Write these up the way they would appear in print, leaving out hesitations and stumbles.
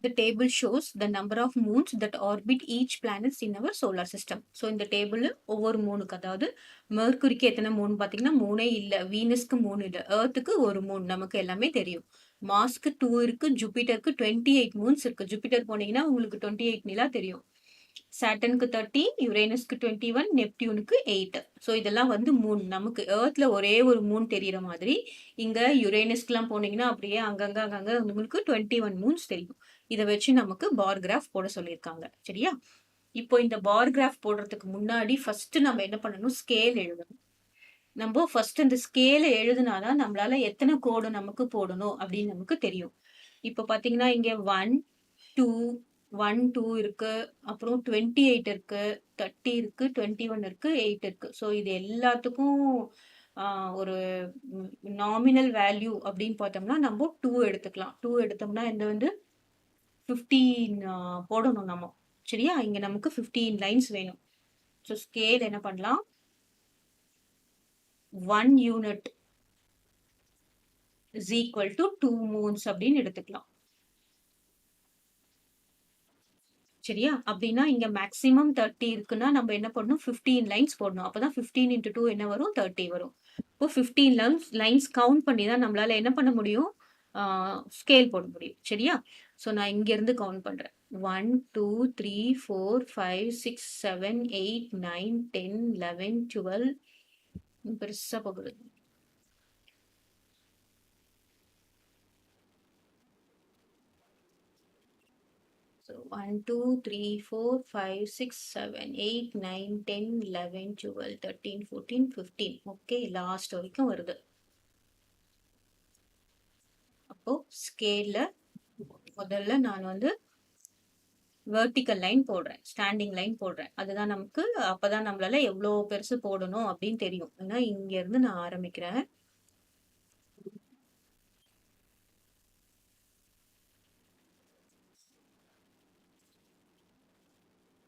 The table shows the number of moons that orbit each planets in our solar system. So இந்த table ஒவ்வொரு மூணுக்கு, அதாவது மெர்க்குரிக்கு எத்தனை Moon பார்த்தீங்கன்னா மூணே இல்லை, வீனஸ்க்கு மூணு இல்லை, ஏர்த்துக்கு ஒரு மூன் நமக்கு எல்லாமே தெரியும். மாஸ்க்கு 2 இருக்கு, ஜூபிட்டருக்கு 28 மூன்ஸ் இருக்கு. ஜூபிட்டர் போனீங்கன்னா உங்களுக்கு 28 நிலா தெரியும். சாட்டனுக்கு 30, யுரேனஸ்க்கு 21, நெப்டியூனுக்கு 8. ஸோ இதெல்லாம் வந்து மூன். நமக்கு ஏர்த்ல ஒரே ஒரு மூன் தெரியிற மாதிரி இங்க யுரேனஸ்க்குலாம் போனீங்கன்னா அப்படியே அங்கங்க உங்களுக்கு 21 மூன்ஸ் தெரியும். இதை வச்சு நமக்கு பார் கிராஃப் போட சொல்லியிருக்காங்க. சரியா? இப்போ இந்த பார் கிராஃப் போடுறதுக்கு முன்னாடி ஃபர்ஸ்ட் நம்ம என்ன பண்ணணும், ஸ்கேல் எழுதணும். நம்ம ஃபர்ஸ்ட் இந்த ஸ்கேலை எழுதுனாதான் நம்மளால எத்தனை கோடு நமக்கு போடணும் அப்படின்னு நமக்கு தெரியும். இப்போ பாத்தீங்கன்னா இங்க 1 2 1 2 இருக்கு, அப்புறம் 28 இருக்கு, 30 இருக்கு, 21 இருக்கு, 8 இருக்கு. ஸோ இது எல்லாத்துக்கும் ஒரு நாமினல் வேல்யூ அப்படின்னு பார்த்தோம்னா நம்ம 2 எடுத்துக்கலாம். 2 எடுத்தோம்னா இந்த வந்து 15 போடணும் நம்ம. சரியா? இங்க நமக்கு 15 லைன்ஸ் வேணும். ஸோ ஸ்கேல் என்ன பண்ணலாம், 1 unit is equal to 2 moons அப்படின்னு எடுத்துக்கலாம். சரியா? அப்படின்னா இங்க மேக்ஸிமம் 30 இருக்குன்னா நம்ம என்ன பண்ணணும், 15 லைன்ஸ் போடணும். அப்பதான் 15 into 2 என்ன வரும், 30 வரும். இப்போ 15 லைன்ஸ் கவுண்ட் பண்ணி தான் நம்மளால என்ன பண்ண முடியும், ஸ்கேல் போட முடியும். சரியா? ஸோ நான் இங்க இருந்து கவுண்ட் பண்றேன். 1 2 3 4 5 6 7 8 9 10 11 12 பெருசா போகுது. So 1 2 3 4 5 6 7 8 9 10 11 12 13 14 15. ஓகே, லாஸ்ட் வரைக்கும் வருது. அப்போ ஸ்கேல்ல முதல்ல நான் வந்து வெர்டிக்கல் லைன் போடுறேன், ஸ்டாண்டிங் லைன் போடுறேன். அதுதான் நமக்கு அப்பதான் நம்மளால எவ்வளவு பெருசு போடணும் அப்படின்னு தெரியும். ஏன்னா இங்க இருந்து நான் ஆரம்பிக்கிறேன்.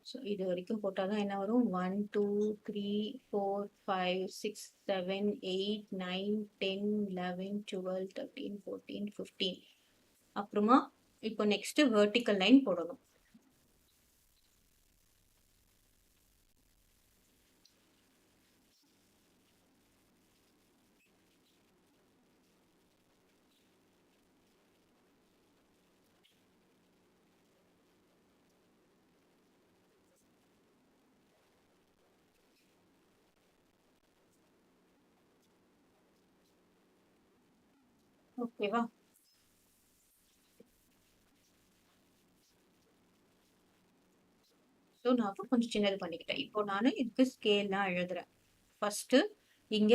ஸோ இது வரைக்கும் போட்டாதான் என்ன வரும், 1 2 3 4 5 6 7 8 9 10 11 12 13 14 15. அப்புறமா இப்போ நெக்ஸ்ட் வெர்டிக்கல் லைன் போடணும். ஓகேவா? ஸோ நான் அப்போ கொஞ்சம் சின்னது பண்ணிக்கிட்டேன். இப்போ நான் இதுக்கு ஸ்கேல்லாம் எழுதுறேன். ஃபர்ஸ்ட் இங்க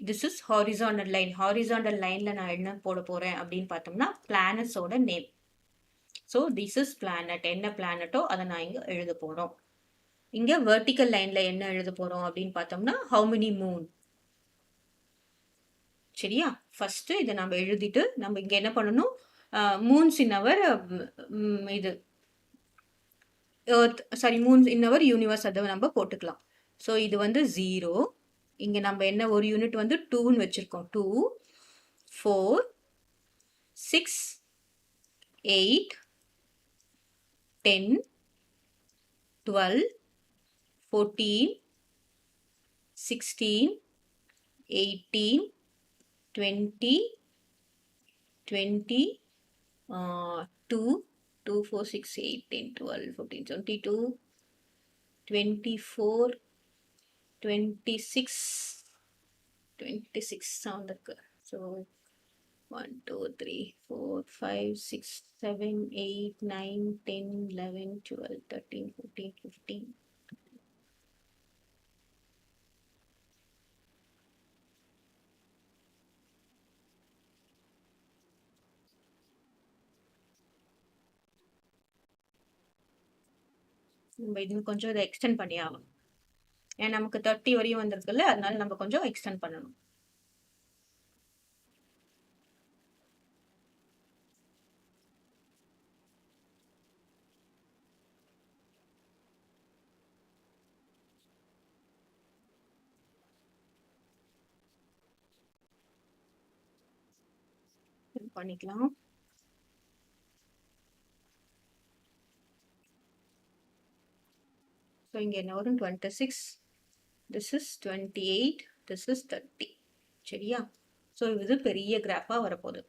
this is horizontal line. Horizontal லைன்ல நான் என்ன போட போறேன் அப்படின்னு பார்த்தோம்னா பிளானட்ஸோட name. So this is planet. என்ன பிளானட்டோ அதை நான் இங்க எழுத போறோம். இங்க வெர்டிக்கல் லைன்ல என்ன எழுத போறோம் அப்படின்னு பார்த்தோம்னா ஹவு மெனி மூன். சரியா? ஃபர்ஸ்ட் இதை நம்ம எழுதிட்டு நம்ம இங்க என்ன பண்ணணும், மூன்ஸ் இன் அவர் இது earth, sorry moons in our universe அதை நம்ம போட்டுக்கலாம். ஸோ இது வந்து 0. இங்க நம்ம என்ன ஒரு யூனிட் வந்து 2ன்னு வச்சிருக்கோம். 2 4 6 8 10 12 14 16 18 20 20 2 2 4 6 8 10 12 14 22 24 26 26 sound இருக்கு. ஸோ 1 2 3 4 5 6 7 8 9 10 11 12 13 14 15. நம்ம இது கொஞ்சம் இதை எக்ஸ்டெண்ட் பண்ணி ஆகணும். ஏன்னா நமக்கு 30 வரையும் வந்திருக்குல்ல, அதனால நம்ம கொஞ்சம் எக்ஸ்டெண்ட் பண்ணணும். பண்ணிக்கலாம். இங்கே என்ன வரும் 26, this is 28, this is 30. சரியா? ஸோ இது பெரிய கிராஃபாக வரப்போகுது.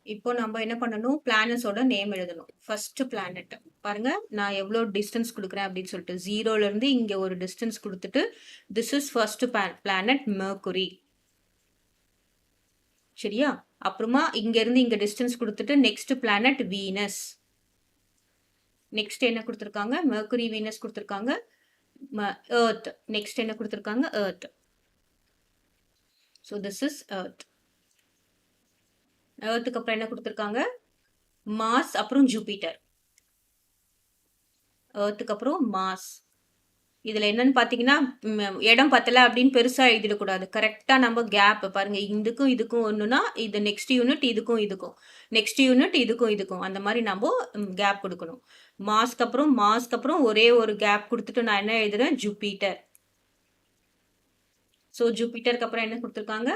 இப்போ நம்ம என்ன பண்ணணும், பிளானட்ஸோட நேம் எழுதணும். ஃபர்ஸ்ட் பிளானட் பாருங்க, நான் எவ்வளோ டிஸ்டன்ஸ் கொடுக்குறேன் அப்படின்னு சொல்லிட்டு 0லேருந்து இங்கே ஒரு டிஸ்டன்ஸ் கொடுத்துட்டு this is first planet mercury. சரியா? அப்புறமா இங்கேருந்து இங்கே டிஸ்டன்ஸ் கொடுத்துட்டு நெக்ஸ்ட் பிளானட் வீனஸ். நெக்ஸ்ட் என்ன கொடுத்துருக்காங்க, மெர்க்குரி வீனஸ் கொடுத்துருக்காங்க. எர்த் நெக்ஸ்ட் என்ன கொடுத்துருக்காங்க, Earth. So this is Earth. எர்த்துக்கு அப்புறம் என்ன கொடுத்துருக்காங்க, மாஸ், அப்புறம் ஜூபிட்டர். எர்த்துக்கு அப்புறம் மாஸ். இதில் என்னன்னு பார்த்தீங்கன்னா இடம் பத்தலை அப்படின்னு பெருசாக எழுதிடக்கூடாது. கரெக்டாக நம்ம கேப் பாருங்கள், இதுக்கும் இதுக்கும் ஒன்றுனா இது நெக்ஸ்ட் யூனிட், இதுக்கும் இதுக்கும் நெக்ஸ்ட் யூனிட், இதுக்கும் இதுக்கும் அந்த மாதிரி நம்ம கேப் கொடுக்கணும். மாஸ்க்கு அப்புறம் ஒரே ஒரு கேப் கொடுத்துட்டு நான் என்ன எழுதுறேன், ஜூபிட்டர். ஸோ ஜூபிட்டருக்கு அப்புறம் என்ன கொடுத்துருக்காங்க,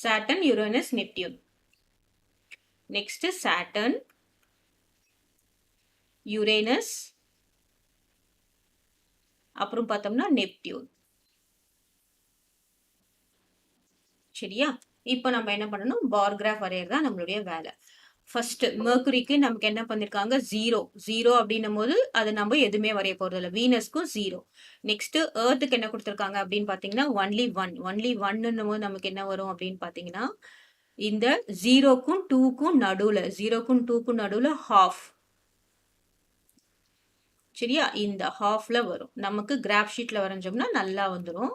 Saturn, Uranus, Neptune. Next Saturn, Uranus, அப்புறம் பார்த்தோம்னா நெப்டியூன். சரியா? இப்போ நம்ம என்ன பண்ணணும், பார் கிராஃப் வரையறது தான் நம்மளுடைய வேலை. ஃபர்ஸ்ட் மெர்க்குரிக்கு நமக்கு என்ன பண்ணிருக்காங்க, 0 அப்படின்னும் போது அது நம்ம எதுவுமே வரைய போறது இல்லை. வீனஸ்க்கும் 0. நெக்ஸ்ட் எர்த்துக்கு என்ன கொடுத்துருக்காங்க அப்படின்னு பார்த்தீங்கன்னா ஒன்லி 1 போது நமக்கு என்ன வரும் அப்படின்னு பார்த்தீங்கன்னா இந்த 0க்கும் 2க்கும் நடுவில் ஹாஃப். சரியா? இந்த ஹாஃப்ல வரும். நமக்கு கிராஃப் ஷீட்ல வரைஞ்சோம்னா நல்லா வந்துடும்.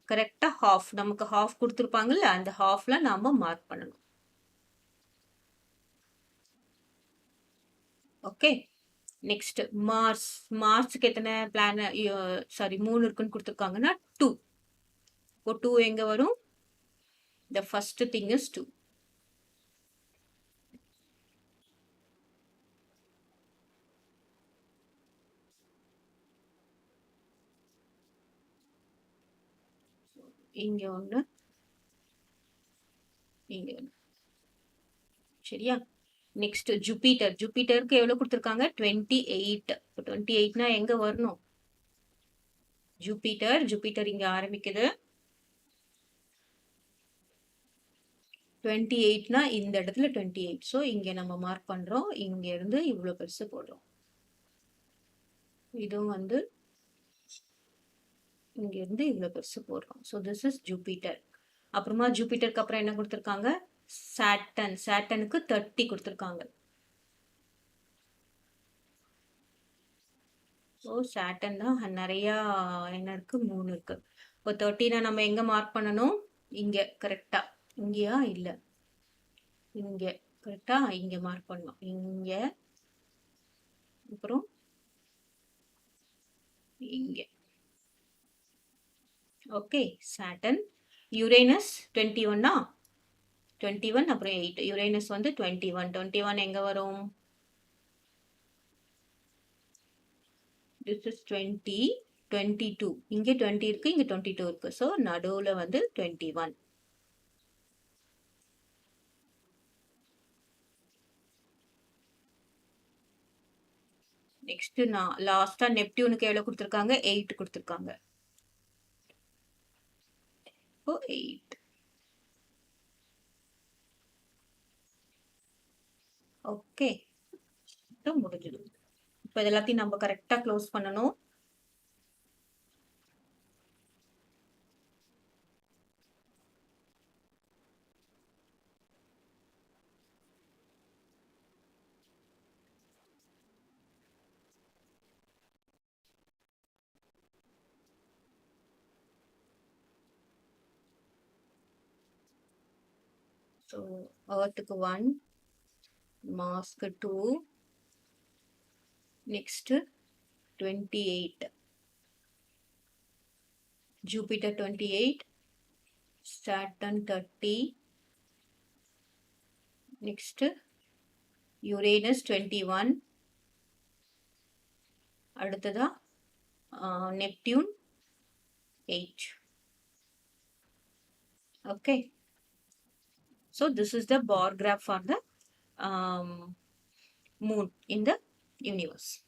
கரெக்டா ஹாஃப், நமக்கு ஹாஃப் கொடுத்துருப்பாங்கல்ல, அந்த ஹாஃப்ல நாம மார்க் பண்ணணும். ஓகே. நெக்ஸ்ட் மார்ஸ்க்கு எத்தனை சாரி 3 இருக்குன்னு கொடுத்துருக்காங்கன்னா 2. இப்போ 2 எங்க வரும், the first thing is 2. இங்க ஒன்று, இங்க ஒன்று. சரியா? நெக்ஸ்ட் ஜூபிட்டருக்கு எவ்வளவு கொடுத்துருக்காங்க, 28. 28னா எங்க வரணும், ஜூபிட்டர் இங்க ஆரம்பிக்குது. 28னா இந்த இடத்துல 28. ஸோ இங்க நம்ம மார்க் பண்றோம், இங்க இருந்து இவ்வளவு பெருசு போடுறோம். இதுவும் வந்து இங்க இருந்து இவ்வளவு பெருசு போடுறோம். So this is Jupiter. அப்புறமா ஜூபிட்டருக்கு அப்புறம் என்ன கொடுத்துருக்காங்க, சாட்டனுக்கு 30 கொடுத்துருக்காங்க. ஸோ சாட்டன் தான் நிறைய என்ன இருக்கு, 3 இருக்கு. இப்போ 30னா நம்ம எங்க மார்க் பண்ணணும், இங்க. கரெக்டா இங்கயா, இல்ல இங்க. கரெக்டா இங்க மார்க் பண்ணணும், இங்க. அப்புறம் இங்க. ஓகே. சாட்டன். யுரேனஸ் 21னா 21, அப்புறம் 8. யுரேனஸ் வந்து 21 எங்க வரும், this is 20, 22. இங்க 20 இருக்கு, இங்க 22 இருக்கு. ஸோ நடுவுல வந்து 21. நெக்ஸ்ட் நான் லாஸ்டா நெப்டியூனுக்கு எவ்வளவு கொடுத்துருக்காங்க, 8 கொடுத்துருக்காங்க. இப்போ 8. ஓகே, முடிஞ்சது. இப்போ எல்லாத்தையும் நம்ம கரெக்டா க்ளோஸ் பண்ணணும். ஸோ எர்த்துக்கு 1, மாஸ்க்கு 2, next 28, Jupiter 28, Saturn 30, next Uranus 21, அடுத்ததா Neptune 8. Okay. So this is the bar graph for the moon in the universe.